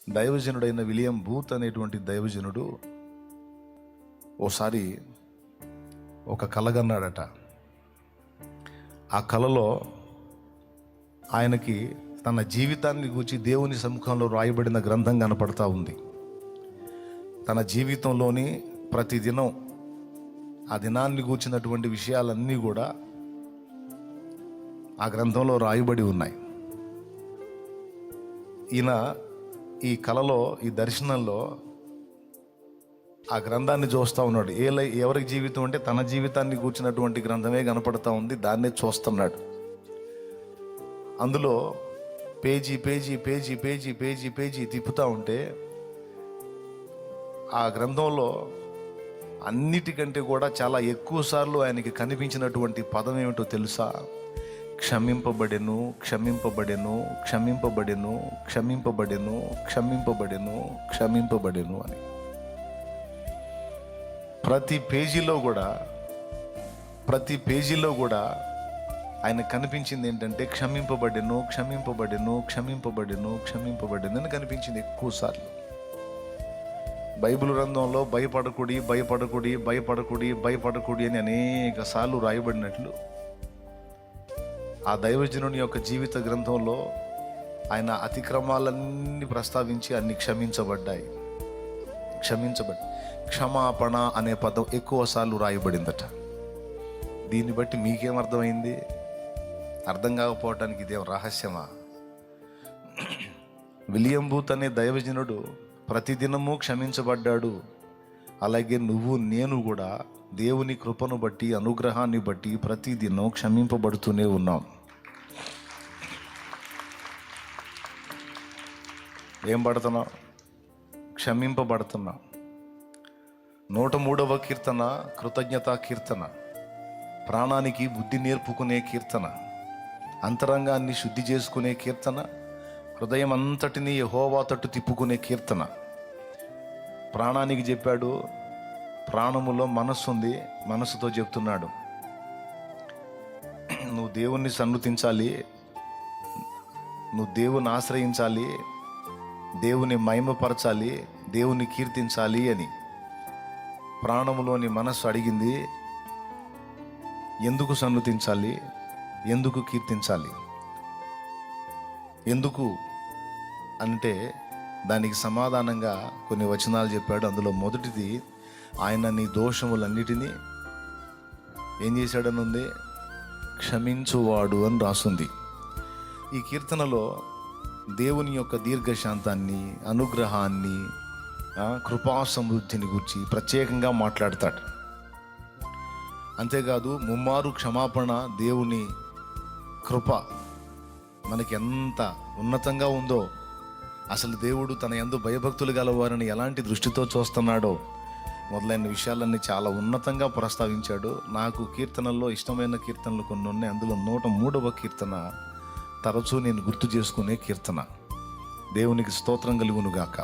దైవజనుడైన William booth అనేటువంటి దైవజనుడు ఓసారి ఒక కలగన్నాడట. ఆ కలలో ఆయనకి తన జీవితాన్ని గూర్చి దేవుని సముఖంలో రాయబడిన గ్రంథం కనపడతా ఉంది. తన జీవితంలోని ప్రతిదినం ఆ దినాన్ని గూర్చినటువంటి విషయాలన్నీ కూడా ఆ గ్రంథంలో రాయబడి ఉన్నాయి. ఈయన ఈ కలలో, ఈ దర్శనంలో ఆ గ్రంథాన్ని చూస్తూ ఉన్నాడు. ఎవరికి జీవితం అంటే తన జీవితాన్ని కూర్చున్నటువంటి గ్రంథమే కనపడతా ఉంది, దాన్నే చూస్తున్నాడు. అందులో page page page page page page తిప్పుతూ ఉంటే ఆ గ్రంథంలో అన్నిటికంటే కూడా చాలా ఎక్కువ సార్లు ఆయనకి కనిపించినటువంటి పదం ఏమిటో తెలుసా? క్షమింపబడెను, క్షమింపబడెను, క్షమింపబడెను, క్షమింపబడెను, క్షమింపబడెను, క్షమింపబడెను అని. ప్రతి పేజీలో కూడా ఆయన కనిపించింది ఏంటంటే క్షమింపబడెను, క్షమింపబడెను, క్షమింపబడెను, క్షమింపబడెను అని కనిపించింది ఎక్కువ సార్లు. బైబిల్ గ్రంథంలో భయపడకుడి, భయపడకుడి, భయపడకుడి, భయపడకుడి అని అనేక సార్లు రాయబడినట్లు ఆ దైవజనుని యొక్క జీవిత గ్రంథంలో ఆయన అతిక్రమాలన్నీ ప్రస్తావించి అన్ని క్షమించబడ్డాయి. క్షమాపణ అనే పదం ఎక్కువ సార్లు రాయబడిందట. దీన్ని బట్టి మీకేమర్థమైంది? అర్థం కాకపోవటానికి ఇదేం రహస్యమా? విలియం బూత్ అనే దైవజనుడు ప్రతిదినము క్షమించబడ్డాడు. అలాగే నువ్వు నేను కూడా దేవుని కృపను బట్టి, అనుగ్రహాన్ని బట్టి ప్రతిదినం క్షమింపబడుతూనే ఉన్నాం. ఏం పడుతున్నాం? క్షమింపబడుతున్నాం. 103వ కీర్తన కృతజ్ఞతా కీర్తన, ప్రాణానికి బుద్ధి నేర్పుకునే కీర్తన, అంతరంగాన్ని శుద్ధి చేసుకునే కీర్తన, హృదయం అంతటినీ యెహోవా తట్టు తిప్పుకునే కీర్తన. ప్రాణానికి చెప్పాడు, ప్రాణములో మనస్సు ఉంది, మనస్సుతో చెప్తున్నాడు నువ్వు దేవుణ్ణి సన్నుతించాలి, నువ్వు దేవుని ఆశ్రయించాలి, దేవుని మహిమపరచాలి, దేవుని కీర్తించాలి అని. ప్రాణములోని మనస్సు అడిగింది, ఎందుకు సన్నుతించాలి, ఎందుకు కీర్తించాలి? ఎందుకు అంటే దానికి సమాధానంగా కొన్ని వచనాలు చెప్పాడు. అందులో మొదటిది, ఆయన నీ దోషములన్నిటినీ ఏం చేశాడని ఉంది? క్షమించువాడు అని రాస్తుంది. ఈ కీర్తనలో దేవుని యొక్క దీర్ఘశాంతాన్ని, అనుగ్రహాన్ని, కృపా సమృద్ధిని గురించి ప్రత్యేకంగా మాట్లాడతాడు. అంతేకాదు ముమ్మారు క్షమాపణ, దేవుని కృప మనకి ఎంత ఉన్నతంగా ఉందో, అసలు దేవుడు తన యందు భయభక్తులు గలవారిని ఎలాంటి దృష్టితో చూస్తున్నాడో మొదలైన విషయాలన్నీ చాలా ఉన్నతంగా ప్రస్తావించాడు. నాకు కీర్తనల్లో ఇష్టమైన కీర్తనలు కొన్ని ఉన్నాయి. అందులో 103వ కీర్తన తరచూ నేను గుర్తు చేసుకునే కీర్తన. దేవునికి స్తోత్రం కలుగునుగాక.